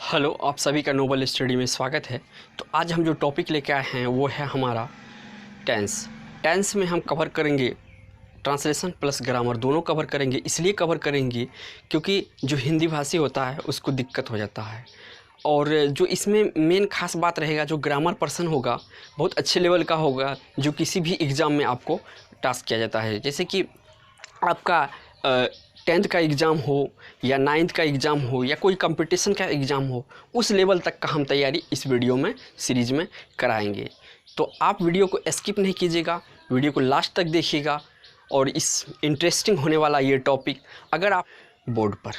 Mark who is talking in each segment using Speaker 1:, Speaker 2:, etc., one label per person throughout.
Speaker 1: Hello, आप सभी का नोबल स्टडी में स्वागत है। तो आज हम जो टॉपिक लेके आए हैं वो है हमारा टेंस। टेंस में हम कवर करेंगे ट्रांसलेशन प्लस ग्रामर, दोनों कवर करेंगे। इसलिए कवर करेंगे क्योंकि जो हिंदी भाषी होता है उसको दिक्कत हो जाता है। और जो इसमें मेन खास बात रहेगा, जो ग्रामर पर्सन होगा बहुत अच्छे लेवल का होगा, जो किसी भी एग्ज़ाम में आपको टास्क किया जाता है। जैसे कि आपका 10th का एग्ज़ाम हो या 9th का एग्ज़ाम हो या कोई कंपटीशन का एग्ज़ाम हो, उस लेवल तक का हम तैयारी इस वीडियो में सीरीज़ में कराएंगे। तो आप वीडियो को स्किप नहीं कीजिएगा, वीडियो को लास्ट तक देखिएगा। और इस इंटरेस्टिंग होने वाला ये टॉपिक अगर आप बोर्ड पर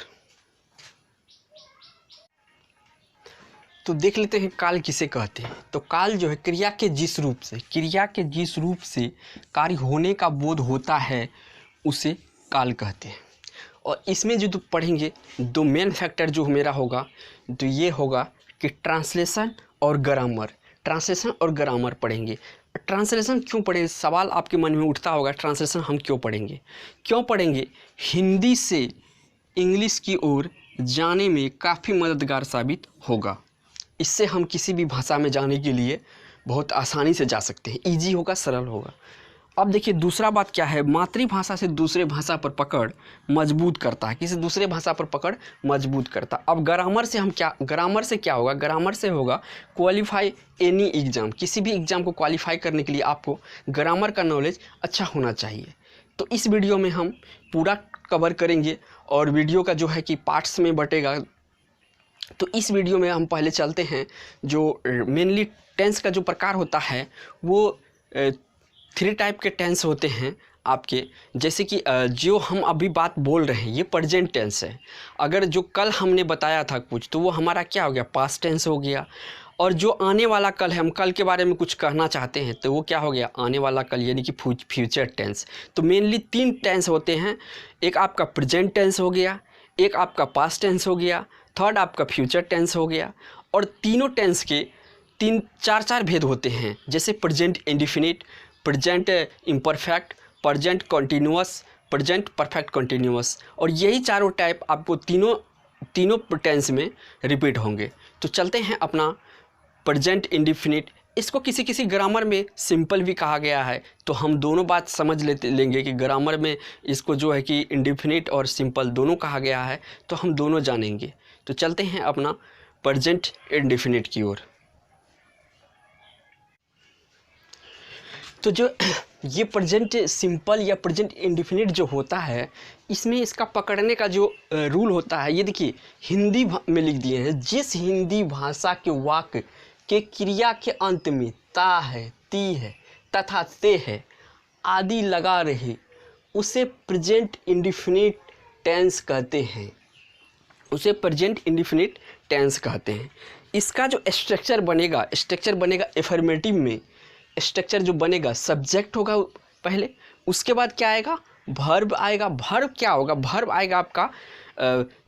Speaker 1: तो देख लेते हैं काल किसे कहते हैं। तो काल जो है क्रिया के जिस रूप से कार्य होने का बोध होता है उसे काल कहते हैं। और इसमें जो पढ़ेंगे दो मेन फैक्टर जो मेरा होगा, तो ये होगा कि ट्रांसलेशन और ग्रामर पढ़ेंगे। ट्रांसलेशन क्यों पढ़ेंगे, सवाल आपके मन में उठता होगा, ट्रांसलेशन हम क्यों पढ़ेंगे? हिंदी से इंग्लिश की ओर जाने में काफ़ी मददगार साबित होगा। इससे हम किसी भी भाषा में जाने के लिए बहुत आसानी से जा सकते हैं, ईजी होगा, सरल होगा। अब देखिए दूसरा बात क्या है, मातृभाषा से दूसरे भाषा पर पकड़ मजबूत करता है, किसी दूसरे भाषा पर पकड़ मजबूत करता है। अब ग्रामर से क्या होगा? ग्रामर से होगा क्वालिफाई एनी एग्ज़ाम। किसी भी एग्ज़ाम को क्वालिफाई करने के लिए आपको ग्रामर का नॉलेज अच्छा होना चाहिए। तो इस वीडियो में हम पूरा कवर करेंगे और वीडियो का जो है कि पार्ट्स में बटेगा। तो इस वीडियो में हम पहले चलते हैं, जो मेनली टेंस का जो प्रकार होता है वो 3 टाइप के टेंस होते हैं आपके। जैसे कि जो हम अभी बात बोल रहे हैं ये प्रेजेंट टेंस है। अगर जो कल हमने बताया था कुछ, तो वो हमारा क्या हो गया? पास्ट टेंस हो गया। और जो आने वाला कल है, हम कल के बारे में कुछ कहना चाहते हैं तो वो क्या हो गया? आने वाला कल, यानी कि फ्यूचर टेंस। तो मेनली 3 टेंस होते हैं। एक आपका प्रेजेंट टेंस हो गया, एक आपका पास्ट टेंस हो गया, थर्ड आपका फ्यूचर टेंस हो गया। और तीनों टेंस के 3-4 भेद होते हैं। जैसे present indefinite, present imperfect, present continuous, present perfect continuous. और यही चारों टाइप आपको तीनों टेंस में रिपीट होंगे। तो चलते हैं अपना प्रेजेंट इंडेफिनिट। इसको किसी ग्रामर में सिंपल भी कहा गया है। तो हम दोनों बात समझ लेंगे कि ग्रामर में इसको जो है कि इंडेफिनिट और सिंपल दोनों कहा गया है, तो हम दोनों जानेंगे। तो चलते हैं अपना प्रेजेंट इंडेफिनिट की ओर। तो जो ये प्रेजेंट सिंपल या प्रेजेंट इंडेफिनिट जो होता है, इसमें इसका पकड़ने का जो रूल होता है, ये देखिए हिंदी में लिख दिए हैं। जिस हिंदी भाषा के वाक्य के क्रिया के अंत में ता है, ती है तथा ते है आदि लगा रहे, उसे प्रेजेंट इंडेफिनिट टेंस कहते हैं। इसका जो स्ट्रक्चर बनेगा एफर्मेटिव में स्ट्रक्चर जो बनेगा, सब्जेक्ट होगा पहले, उसके बाद क्या आएगा? वर्ब आएगा। वर्ब क्या होगा? वर्ब आएगा आपका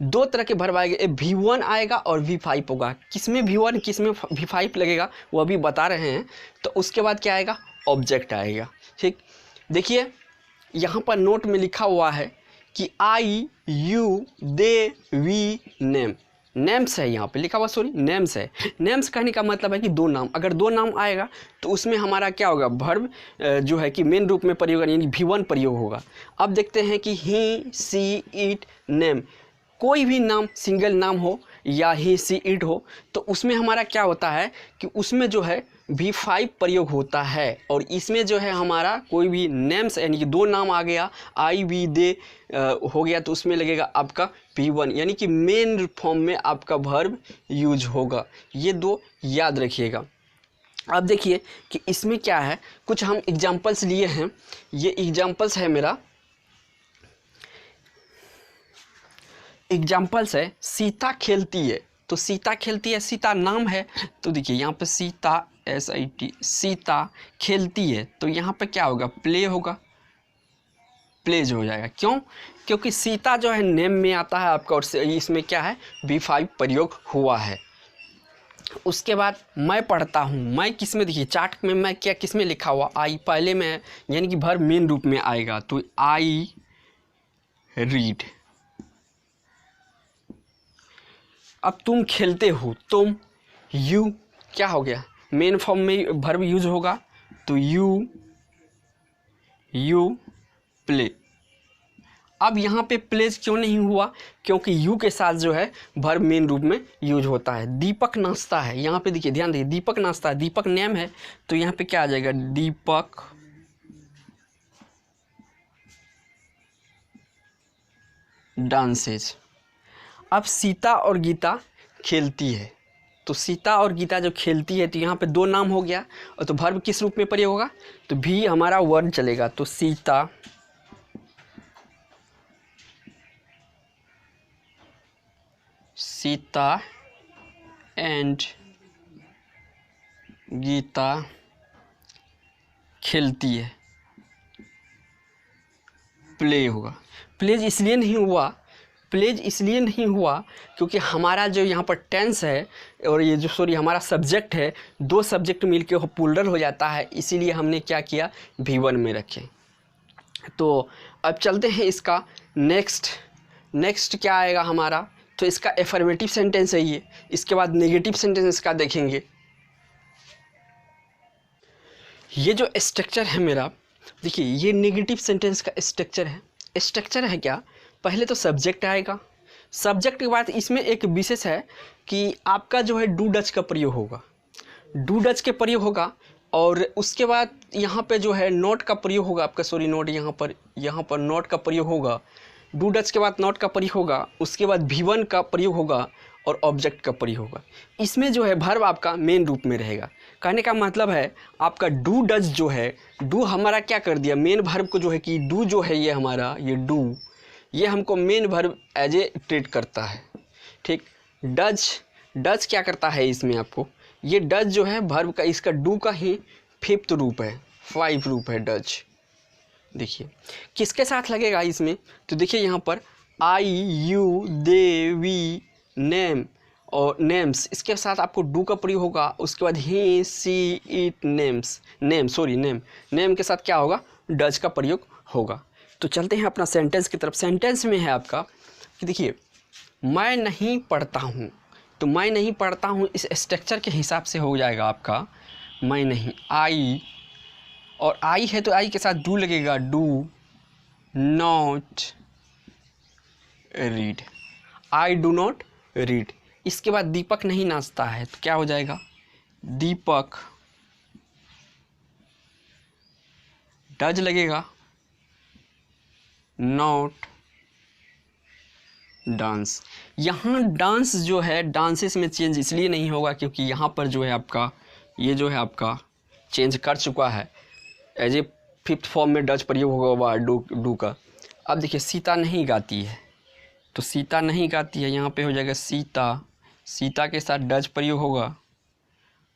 Speaker 1: 2 तरह के वर्ब आएंगे, V1 आएगा और V5 होगा। किसमें V1 किसमें V5 लगेगा वो अभी बता रहे हैं। तो उसके बाद क्या आएगा? ऑब्जेक्ट आएगा। ठीक, देखिए यहाँ पर नोट में लिखा हुआ है कि I, you, they, we, name. Names है, यहाँ पे लिखा हुआ, सॉरी नेम्स है। नेम्स कहने का मतलब है कि 2 नाम। अगर 2 नाम आएगा तो उसमें हमारा क्या होगा? वर्ब जो है कि मेन रूप में प्रयोग, यानी V1 प्रयोग होगा। अब देखते हैं कि ही, सी, इट, नेम। कोई भी नाम, सिंगल नाम हो या ही, सी, इट हो, तो उसमें हमारा क्या होता है कि उसमें जो है V5 प्रयोग होता है। और इसमें जो है हमारा कोई भी नेम्स, यानी कि 2 नाम आ गया, आई, वी, दे हो गया, तो उसमें लगेगा आपका V1, यानी कि मेन फॉर्म में आपका वर्ब यूज होगा। ये 2 याद रखिएगा। अब देखिए कि इसमें क्या है, कुछ हम एग्जाम्पल्स लिए हैं। ये एग्जाम्पल्स है मेरा, एग्जाम्पल्स है सीता खेलती है। तो सीता खेलती है, सीता नाम है। तो देखिए यहाँ पे सीता, SIT, सीता खेलती है, तो यहाँ पे क्या होगा? प्ले होगा, प्लेज हो जाएगा। क्यों? क्योंकि सीता जो है नेम में आता है आपका, और इसमें क्या है? V5 प्रयोग हुआ है। उसके बाद मैं पढ़ता हूँ, मैं किस में? देखिए चार्ट में मैं क्या किस में लिखा हुआ? आई पहले में, यानी कि वर्ब मेन रूप में आएगा। तो आई रीड, अब तुम खेलते हो, तुम, यू क्या हो गया, मेन फॉर्म में वर्ब यूज होगा तो यू प्ले। अब यहाँ पे प्लेज क्यों नहीं हुआ, क्योंकि यू के साथ जो है वर्ब मेन रूप में यूज होता है। दीपक नाचता है, यहाँ पे देखिए ध्यान देखिए, दीपक नाचता है, दीपक नेम है तो यहाँ पे क्या आ जाएगा, दीपक डांसेज। अब सीता और गीता खेलती है, तो सीता और गीता जो खेलती है तो यहाँ पे दो नाम हो गया, और तो वर्ब किस रूप में प्रयोग होगा, तो भी हमारा वर्ड चलेगा, तो सीता एंड गीता खेलती है, प्ले होगा। प्लेज इसलिए नहीं हुआ क्योंकि हमारा जो यहाँ पर टेंस है और ये जो हमारा सब्जेक्ट है, दो सब्जेक्ट मिलके प्लूरल हो जाता है, इसीलिए हमने क्या किया, V1 में रखे। तो अब चलते हैं इसका नेक्स्ट क्या आएगा हमारा, तो इसका एफर्मेटिव सेंटेंस है ये, इसके बाद नेगेटिव सेंटेंस इसका देखेंगे। ये जो स्ट्रक्चर है मेरा, देखिए ये नेगेटिव सेंटेंस का स्ट्रक्चर है क्या, पहले तो सब्जेक्ट आएगा, सब्जेक्ट के बाद इसमें एक विशेष है कि आपका जो है डू डच का प्रयोग होगा, और उसके बाद यहाँ पे जो है नॉट का प्रयोग होगा आपका, नॉट यहाँ पर नॉट का प्रयोग होगा, डू डच के बाद नॉट का प्रयोग होगा, उसके बाद V1 का प्रयोग होगा और ऑब्जेक्ट का प्रयोग होगा। इसमें जो है वर्ब आपका मेन रूप में रहेगा। कहने का मतलब है आपका डू डच जो है, डू हमारा क्या कर दिया, मेन वर्ब को जो है कि डू जो है ये हमारा, ये डू ये हमको main verb as a treat करता है, ठीक। डच क्या करता है इसमें आपको, ये डच जो है वर्ब का, इसका डू का ही 5th रूप है, 5 रूप है डच। देखिए किसके साथ लगेगा इसमें, तो देखिए यहाँ पर आई यू दे वी नेम और नेम्स, इसके साथ आपको डू का प्रयोग होगा, उसके बाद ही सी इट नेम के साथ क्या होगा, डच का प्रयोग होगा। तो चलते हैं अपना सेंटेंस की तरफ। सेंटेंस में है आपका कि देखिए मैं नहीं पढ़ता हूँ, तो मैं नहीं पढ़ता हूँ इस स्ट्रक्चर के हिसाब से हो जाएगा आपका मैं नहीं, आई और आई है तो आई के साथ डू लगेगा, do not read, I do not read. इसके बाद दीपक नहीं नाचता है तो क्या हो जाएगा, दीपक डज लगेगा, नॉट डांस। यहाँ डांस जो है, डांसेस में चेंज इसलिए नहीं होगा क्योंकि यहाँ पर जो है आपका ये जो है आपका चेंज कर चुका है, एज ए 5th फॉर्म में डच प्रयोग होगा डू का। अब देखिए सीता नहीं गाती है, तो सीता नहीं गाती है यहाँ पे हो जाएगा सीता के साथ डच प्रयोग होगा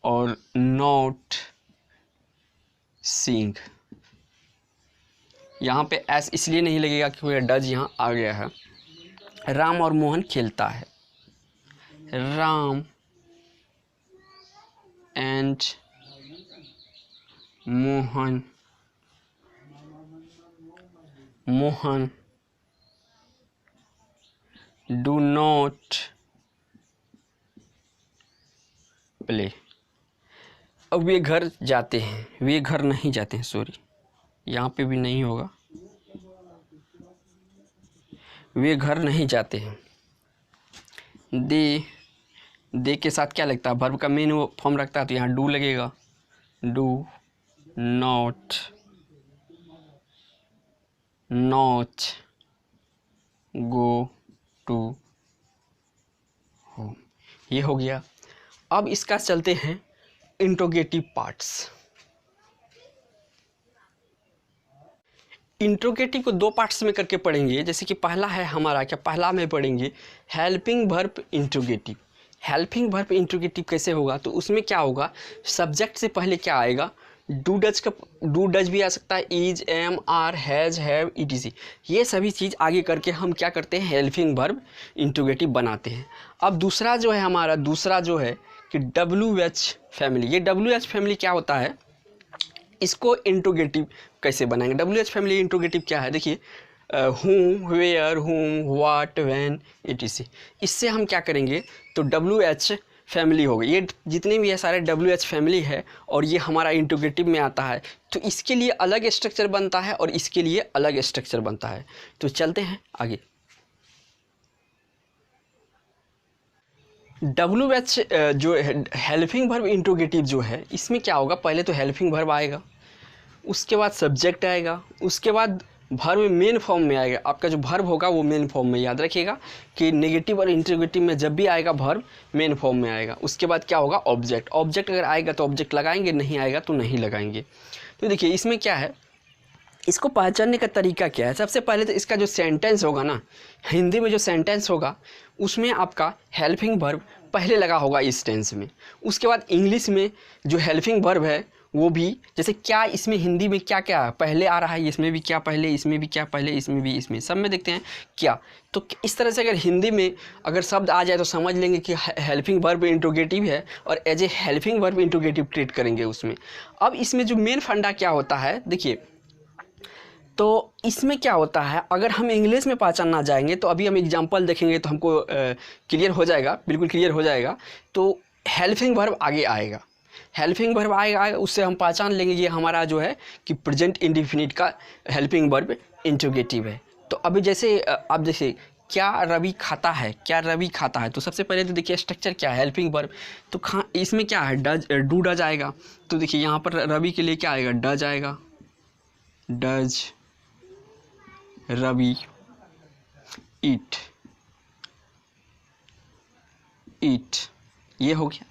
Speaker 1: और नॉट सिंग। यहाँ पे एस इसलिए नहीं लगेगा क्योंकि डच यहाँ आ गया है। राम और मोहन खेलता है, Ram and Mohan do not play. अब वे घर जाते हैं, वे घर नहीं जाते हैं, यहाँ पे भी नहीं होगा, वे घर नहीं जाते हैं। दे के साथ क्या लगता है, वर्ब का मेन वो फॉर्म रखता है तो यहाँ डू लगेगा, do not go to home, ये हो गया। अब इसका चलते हैं इंट्रोगेटिव पार्ट्स। इंट्रोगेटिव को 2 पार्ट्स में करके पढ़ेंगे, जैसे कि पहला है हमारा क्या, पहला में पढ़ेंगे helping verb interrogative. Helping verb interrogative कैसे होगा, तो उसमें क्या होगा, सब्जेक्ट से पहले क्या आएगा, डू डच भी आ सकता है, is, am, are, has, have, etc। ये सभी चीज़ आगे करके हम क्या करते हैं, हेल्पिंग वर्ब इंट्रोगेटिव बनाते हैं। अब दूसरा जो है हमारा, दूसरा जो है कि WH फैमिली। ये WH फैमिली क्या होता है, इसको इंट्रोगेटिव कैसे बनाएंगे, WH फैमिली इंट्रोगेटिव क्या है, देखिए whom, where, whom, what, when, etc. इससे हम क्या करेंगे, तो WH फैमिली हो गई। ये जितने भी ये सारे WH फैमिली है और ये हमारा इंटीग्रेटिव में आता है, तो इसके लिए अलग स्ट्रक्चर बनता है और इसके लिए अलग स्ट्रक्चर बनता है। तो चलते हैं आगे। WH जो हेल्पिंग वर्ब इंटीग्रेटिव जो है, इसमें क्या होगा, पहले तो हेल्पिंग वर्ब आएगा, उसके बाद सब्जेक्ट आएगा, उसके बाद वर्ब मेन फॉर्म में आएगा। आपका जो वर्ब होगा वो मेन फॉर्म में, याद रखिएगा कि नेगेटिव और इंटीग्रेटिव में जब भी आएगा वर्ब मेन फॉर्म में आएगा। उसके बाद क्या होगा, ऑब्जेक्ट। ऑब्जेक्ट अगर आएगा तो ऑब्जेक्ट लगाएंगे, नहीं आएगा तो नहीं लगाएंगे। तो देखिए इसमें क्या है, इसको पहचानने का तरीका क्या है। सबसे पहले तो इसका जो सेंटेंस होगा ना, हिंदी में जो सेंटेंस होगा उसमें आपका हेल्पिंग वर्ब पहले लगा होगा इस टेंस में। उसके बाद इंग्लिश में जो हेल्पिंग वर्ब है वो भी, जैसे क्या, इसमें हिंदी में क्या क्या पहले आ रहा है, इसमें भी क्या पहले, इसमें भी क्या पहले, इसमें भी, इसमें सब में देखते हैं क्या। तो इस तरह से अगर हिंदी में अगर शब्द आ जाए तो समझ लेंगे कि हेल्पिंग वर्ब इंटीग्रेटिव है और as a helping verb integrative treat करेंगे उसमें। अब इसमें जो मेन फंडा क्या होता है, देखिए तो इसमें क्या होता है, अगर हम इंग्लिश में पहचानना जाएंगे तो अभी हम एग्जांपल देखेंगे तो हमको क्लियर हो जाएगा, बिल्कुल क्लियर हो जाएगा। तो हेल्पिंग वर्ब आगे आएगा, हेल्पिंग वर्ब आएगा, उससे हम पहचान लेंगे ये हमारा जो है कि प्रेजेंट इंडेफिनिट का हेल्पिंग वर्ब इंटीग्रेटिव है। तो अभी जैसे अब जैसे क्या रवि खाता है, क्या रवि खाता है, तो सबसे पहले तो देखिए स्ट्रक्चर क्या है, हेल्पिंग वर्ब। तो इसमें क्या है, डज, डू डज आएगा। तो देखिए यहाँ पर रवि के लिए क्या आएगा, डज आएगा, डज रवि ईट, ईट, ये हो गया।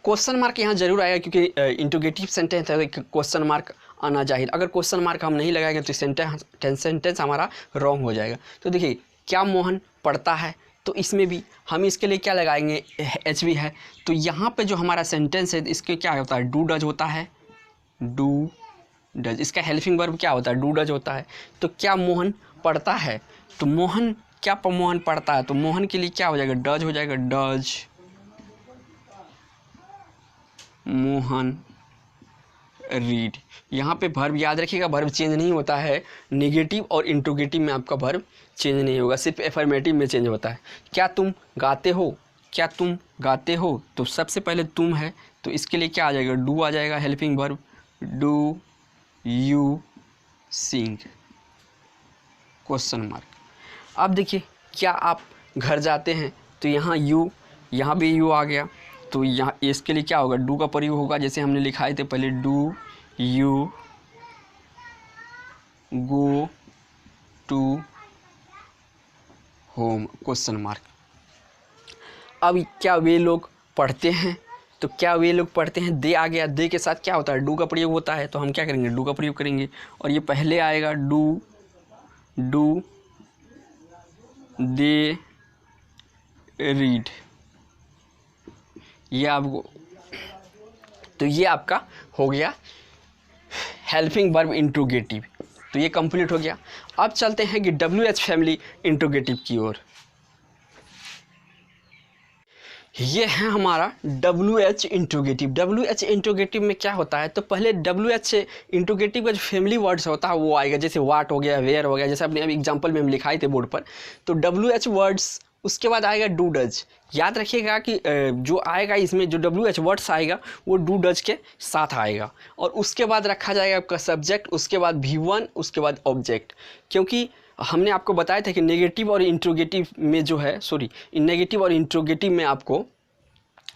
Speaker 1: क्वेश्चन मार्क यहाँ जरूर आएगा क्योंकि इंटीग्रेटिव सेंटेंस है, क्वेश्चन मार्क आना जाहिर। अगर क्वेश्चन मार्क हम नहीं लगाएंगे तो सेंटेंस हमारा रॉन्ग हो जाएगा। तो देखिए क्या मोहन पढ़ता है, तो इसमें भी हम इसके लिए क्या लगाएंगे, एच भी है। तो यहाँ पे जो हमारा सेंटेंस है इसके क्या होता है, डू डज होता है, डू डज। इसका हेल्पिंग वर्ब क्या होता है, डू डज होता है। तो क्या मोहन पढ़ता है, तो मोहन क्या मोहन पढ़ता है, तो मोहन के लिए क्या हो जाएगा, डज हो जाएगा, डज मोहन रीड। यहाँ पे वर्ब याद रखिएगा, वर्ब चेंज नहीं होता है, नेगेटिव और इंटीग्रेटिव में आपका वर्ब चेंज नहीं होगा, सिर्फ एफर्मेटिव में चेंज होता है। क्या तुम गाते हो, क्या तुम गाते हो, तो सबसे पहले तुम है, तो इसके लिए क्या आ जाएगा, डू आ जाएगा helping verb, do you sing, question mark. अब देखिए क्या आप घर जाते हैं, तो यहाँ यू, यहाँ भी यू आ गया, तो यहाँ इसके लिए क्या होगा, डू का प्रयोग होगा, जैसे हमने लिखाए थे पहले, do you go to home, question mark. अब क्या वे लोग पढ़ते हैं, तो क्या वे लोग पढ़ते हैं, दे आ गया, दे के साथ क्या होता है, डू का प्रयोग होता है, तो हम क्या करेंगे, डू का प्रयोग करेंगे। और ये पहले आएगा डू, डू दे रीड, ये आपको, तो ये आपका हो गया हेल्पिंग वर्ब इंटीग्रेटिव। तो ये कंप्लीट हो गया। अब चलते हैं कि WH फैमिली इंटीग्रेटिव की ओर। ये है हमारा WH इंटीग्रेटिव। WH इंटीग्रेटिव में क्या होता है, तो पहले WH इंटीग्रेटिव का जो फैमिली वर्ड्स होता है वो आएगा, जैसे वाट हो गया, वेयर हो गया, जैसे अपने अभी एग्जांपल में हम लिखाए थे बोर्ड पर। तो WH वर्ड्स, उसके बाद आएगा डू डज। याद रखिएगा कि जो आएगा इसमें जो WH वर्ड्स आएगा वो डू डज के साथ आएगा। और उसके बाद रखा जाएगा आपका सब्जेक्ट, उसके बाद V1, उसके बाद ऑब्जेक्ट। क्योंकि हमने आपको बताया था कि नेगेटिव और इंट्रोगेटिव में जो है, नेगेटिव और इंट्रोगेटिव में आपको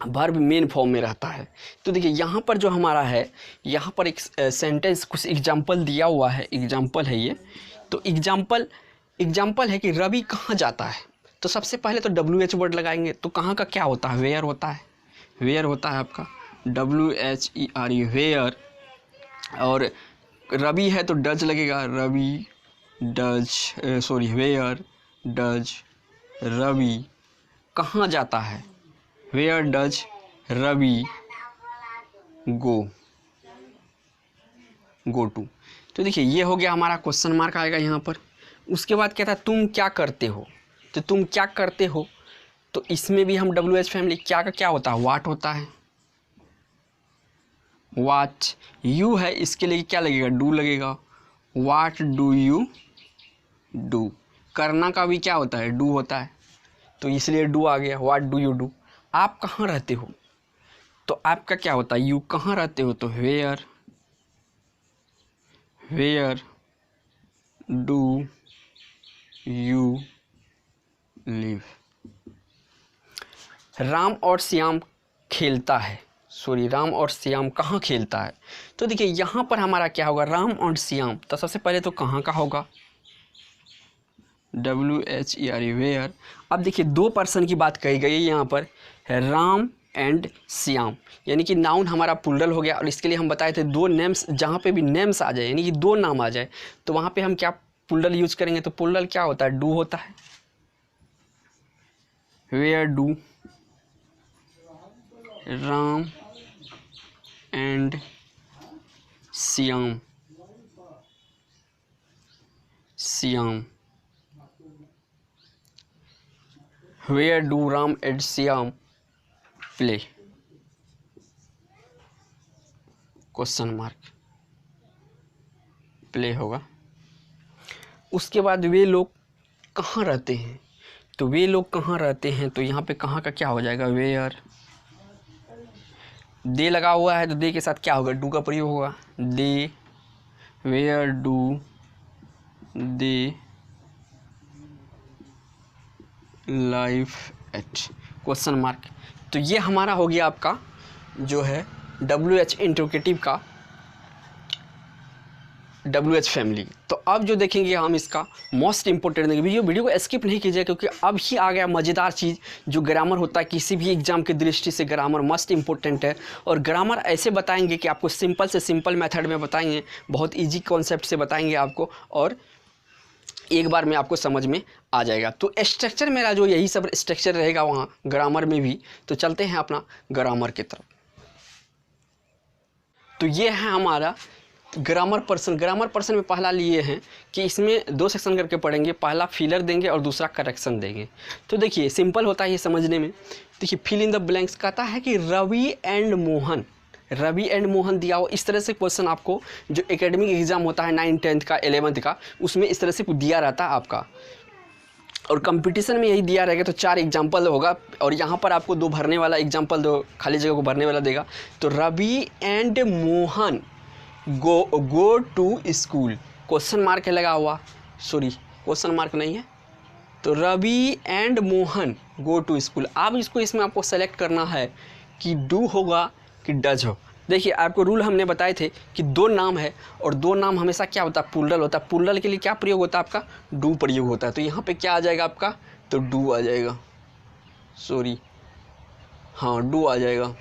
Speaker 1: वर्ब मेन फॉर्म में रहता है। तो देखिए यहाँ पर जो हमारा है, यहाँ पर एक सेंटेंस कुछ एग्जाम्पल दिया हुआ है, एग्जाम्पल है ये। तो एग्जाम्पल है कि रवि कहाँ जाता है, तो सबसे पहले तो WH वर्ड लगाएंगे। तो कहाँ का क्या होता है, वेयर होता है, वेयर होता है आपका WHERE, वेयर। और रवि है तो डज लगेगा, Ravi does, where does Ravi कहाँ जाता है, where does Ravi go to. तो देखिए ये हो गया हमारा, क्वेश्चन मार्क आएगा यहाँ पर। उसके बाद क्या था, तुम क्या करते हो, तो तुम क्या करते हो, तो इसमें भी हम WH फैमिली क्या का क्या होता है, वाट होता है, वाट। यू है, इसके लिए क्या लगेगा, डू लगेगा, वाट डू यू डू। करना का भी क्या होता है, डू होता है, तो इसलिए डू आ गया। What do you do. आप कहाँ रहते हो, तो आपका क्या होता है, यू कहाँ रहते हो, तो where do you live. Ram और श्याम खेलता है, सॉरी राम और श्याम कहाँ खेलता है, तो देखिए यहाँ पर हमारा क्या होगा, राम और श्याम, तो सबसे पहले तो कहाँ का होगा, WHERE वेयर। अब देखिए दो पर्सन की बात कही गई है यहाँ पर, है राम एंड श्याम, यानी कि नाउन हमारा प्लूरल हो गया। और इसके लिए हम बताए थे दो नेम्स, जहाँ पे भी नेम्स आ जाए यानी कि दो नाम आ जाए तो वहाँ पे हम क्या प्लूरल यूज करेंगे, तो प्लूरल क्या होता है, डू होता है। Where do Ram and Shyam where do Ram and Shyam play, question mark, play होगा। उसके बाद वे लोग कहाँ रहते हैं, तो वे लोग कहाँ रहते हैं, तो यहाँ पे कहाँ का क्या हो जाएगा, वेयर। दे लगा हुआ है तो दे के साथ क्या होगा, डू का प्रयोग होगा, they, where do they live at, question mark. तो ये हमारा हो गया आपका जो है WH इंट्रोगेटिव का WH फैमिली। तो अब जो देखेंगे हम इसका मोस्ट इंपॉर्टेंट देखेंगे, वीडियो को स्किप नहीं कीजिए क्योंकि अब ही आ गया मज़ेदार चीज़ जो ग्रामर होता है। किसी भी एग्जाम की दृष्टि से ग्रामर मस्ट इंपॉर्टेंट है, और ग्रामर ऐसे बताएंगे कि आपको सिंपल से सिंपल मेथड में बताएंगे, बहुत ईजी कॉन्सेप्ट से बताएंगे आपको, और एक बार में आपको समझ में आ जाएगा। तो स्ट्रक्चर मेरा जो यही सब स्ट्रक्चर रहेगा वहाँ ग्रामर में भी। तो चलते हैं अपना ग्रामर की तरफ। तो ये है हमारा ग्रामर पर्सन। ग्रामर पर्सन में पहला लिए हैं कि इसमें दो सेक्शन करके पढ़ेंगे, पहला फिलर देंगे और दूसरा करेक्शन देंगे। तो देखिए सिंपल होता है ये समझने में। देखिए फिल इन द ब्लैंक्स कहता है कि रवि एंड मोहन, रवि एंड मोहन दिया हो। इस तरह से क्वेश्चन आपको जो एकेडमिक एग्जाम होता है 9th 10th का 11th का, उसमें इस तरह से दिया रहता है आपका, और कंपटीशन में यही दिया रहेगा। तो 4 एग्जाम्पल होगा, और यहाँ पर आपको 2 भरने वाला एग्जाम्पल, 2 खाली जगह को भरने वाला देगा। तो Ravi and Mohan go to school, question mark है लगा हुआ, सॉरी क्वेश्चन मार्क नहीं है, तो Ravi and Mohan go to school. अब इसको इसमें आपको सेलेक्ट करना है कि डू होगा कि डज हो। देखिए आपको रूल हमने बताए थे कि 2 नाम है, और 2 नाम हमेशा क्या होता है, प्लूरल होता है। प्लूरल के लिए क्या प्रयोग होता है आपका, डू प्रयोग होता है। तो यहाँ पे क्या आ जाएगा आपका, तो डू आ जाएगा, सॉरी हाँ डू आ जाएगा,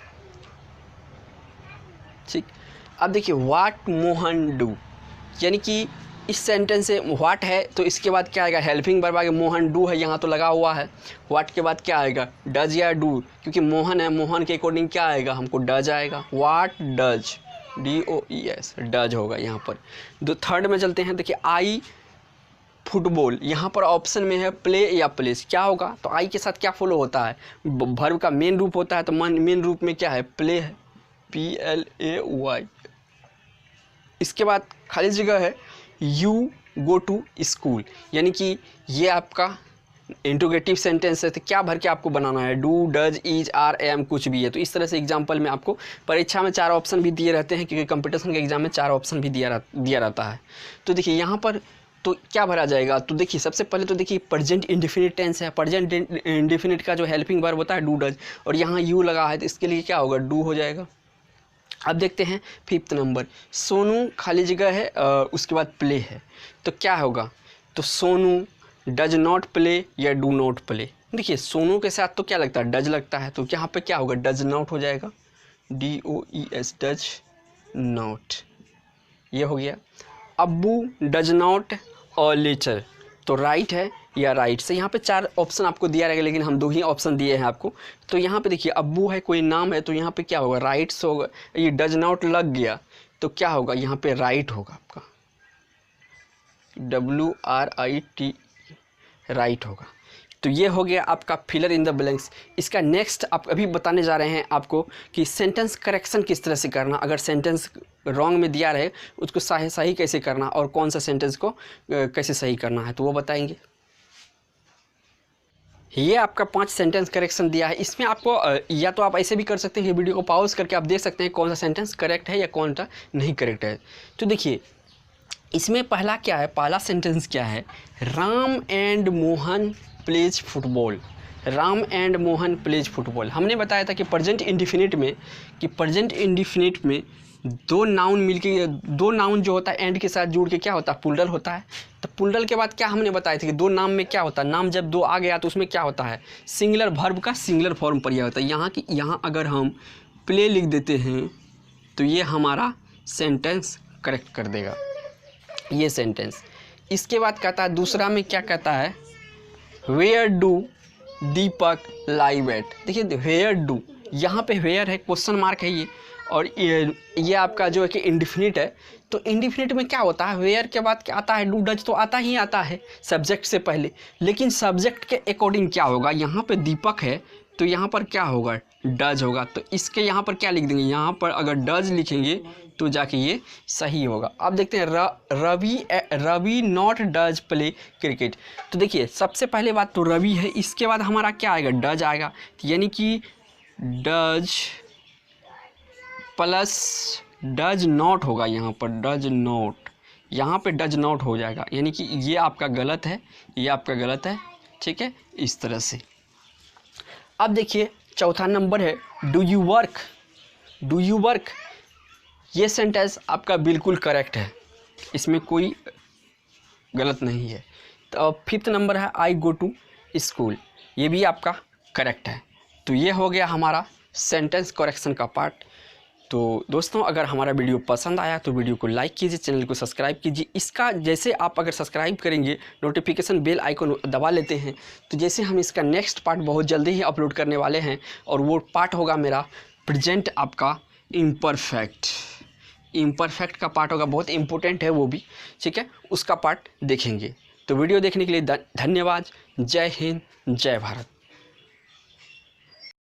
Speaker 1: ठीक। अब देखिए व्हाट मोहन डू, यानी कि इस सेंटेंस से व्हाट है तो इसके बाद क्या आएगा, हेल्पिंग वर्ब आ गया। मोहन डू है यहाँ तो लगा हुआ है, व्हाट के बाद क्या आएगा, डज या डू, क्योंकि मोहन है, मोहन के अकॉर्डिंग क्या आएगा, हमको डज आएगा। व्हाट डज, DOES डज होगा यहाँ पर। जो थर्ड में चलते हैं, देखिए आई फुटबॉल, यहाँ पर ऑप्शन में है प्ले या प्लेस, क्या होगा, तो आई के साथ क्या फॉलो होता है, वर्ब का मेन रूप होता है, तो मेन रूप में क्या है, प्ले है, PLAY। इसके बाद खाली जगह है यू गो टू स्कूल, यानी कि ये आपका इंट्रोगेटिव सेंटेंस है, तो क्या भर के आपको बनाना है, do does is are am कुछ भी है। तो इस तरह से एग्जाम्पल में आपको परीक्षा में 4 ऑप्शन भी दिए रहते हैं, क्योंकि कंपटीशन के एग्जाम में 4 ऑप्शन भी दिया रहता है। तो देखिए यहाँ पर तो क्या भरा जाएगा, तो देखिए सबसे पहले तो देखिए प्रेजेंट इंडेफिनिट टेंस है, प्रेजेंट इंडेफिनिट का जो हेल्पिंग वर्ब होता है डू डज, और यहाँ यू लगा है तो इसके लिए क्या होगा, डू हो जाएगा। अब देखते हैं 5th नंबर, सोनू खाली जगह है, उसके बाद प्ले है, तो क्या होगा, तो सोनू डज नॉट प्ले या डू नॉट प्ले। देखिए सोनू के साथ तो क्या लगता है, डज लगता है, तो यहाँ पे क्या होगा, डज नॉट हो जाएगा, DOES डज नॉट, ये हो गया। अब्बू डज नॉट और लेटर, तो राइट है या राइट से। यहाँ पे 4 ऑप्शन आपको दिया रहेगा, लेकिन हम 2 ही ऑप्शन दिए हैं आपको। तो यहाँ पे देखिए अब्बू है, कोई नाम है, तो यहाँ पे क्या होगा, राइट्स होगा। ये डज नॉट लग गया तो क्या होगा, यहाँ पे राइट होगा आपका, WRIT राइट होगा। तो ये हो गया आपका फिलर इन द ब्लैंक्स। इसका नेक्स्ट आप अभी बताने जा रहे हैं आपको कि सेंटेंस करेक्शन किस तरह से करना, अगर सेंटेंस रॉन्ग में दिया रहे उसको सही कैसे करना और कौन सा सेंटेंस को कैसे सही करना है, तो वो बताएंगे। ये आपका 5 सेंटेंस करेक्शन दिया है। इसमें आपको या तो आप ऐसे भी कर सकते हैं कि वीडियो को पॉज करके आप देख सकते हैं कौन सा सेंटेंस करेक्ट है या कौन सा नहीं करेक्ट है। तो देखिए इसमें पहला क्या है, पहला सेंटेंस क्या है, Ram and Mohan plays football. Ram and Mohan plays football. हमने बताया था कि प्रेजेंट इंडिफिनिट में दो नाउन मिलके, दो नाउन जो होता है एंड के साथ जुड़ के क्या होता है, प्लूरल होता है। तो प्लूरल के बाद क्या हमने बताया था कि दो नाम में क्या होता है, नाम जब दो आ गया तो उसमें क्या होता है, सिंगुलर वर्ब का सिंगुलर फॉर्म पर यह होता है। यहाँ अगर हम प्ले लिख देते हैं तो ये हमारा सेंटेंस करेक्ट कर देगा, ये सेंटेंस। इसके बाद कहता है दूसरा में क्या कहता है, where do Deepak live at. देखिए वेयर डू, यहाँ पे वेयर है, क्वेश्चन मार्क है ये, और ये आपका जो है कि इंडिफिनिट है। तो इंडिफिनिट में क्या होता है, वेयर के बाद क्या आता है, डू डज तो आता ही आता है सब्जेक्ट से पहले, लेकिन सब्जेक्ट के अकॉर्डिंग क्या होगा, यहाँ पे दीपक है तो यहाँ पर क्या होगा, डज होगा। तो इसके यहाँ पर क्या लिख देंगे, यहाँ पर अगर डज लिखेंगे तो जाके ये सही होगा। अब देखते हैं Ravi not does play cricket. तो देखिए सबसे पहले बात तो रवि है, इसके बाद हमारा क्या आएगा, डज आएगा, यानी कि डज प्लस डज नॉट होगा, यहाँ पर डज नॉट, यहाँ पे डज नॉट हो जाएगा, यानी कि ये आपका गलत है, ये आपका गलत है, ठीक है, इस तरह से। अब देखिए चौथा नंबर है do you work. Do you work, ये सेंटेंस आपका बिल्कुल करेक्ट है, इसमें कोई गलत नहीं है। तो फिफ्थ नंबर है आई गो टू स्कूल, ये भी आपका करेक्ट है। तो ये हो गया हमारा सेंटेंस करेक्शन का पार्ट। तो दोस्तों अगर हमारा वीडियो पसंद आया तो वीडियो को लाइक कीजिए, चैनल को सब्सक्राइब कीजिए। इसका जैसे आप अगर सब्सक्राइब करेंगे, नोटिफिकेशन बेल आइकन दबा लेते हैं, तो जैसे हम इसका नेक्स्ट पार्ट बहुत जल्दी ही अपलोड करने वाले हैं, और वो पार्ट होगा मेरा प्रेजेंट आपका इम्परफेक्ट। इम्परफेक्ट का पार्ट होगा, बहुत इंपॉर्टेंट है वो भी, ठीक है, उसका पार्ट देखेंगे। तो वीडियो देखने के लिए धन्यवाद। जय हिंद, जय भारत।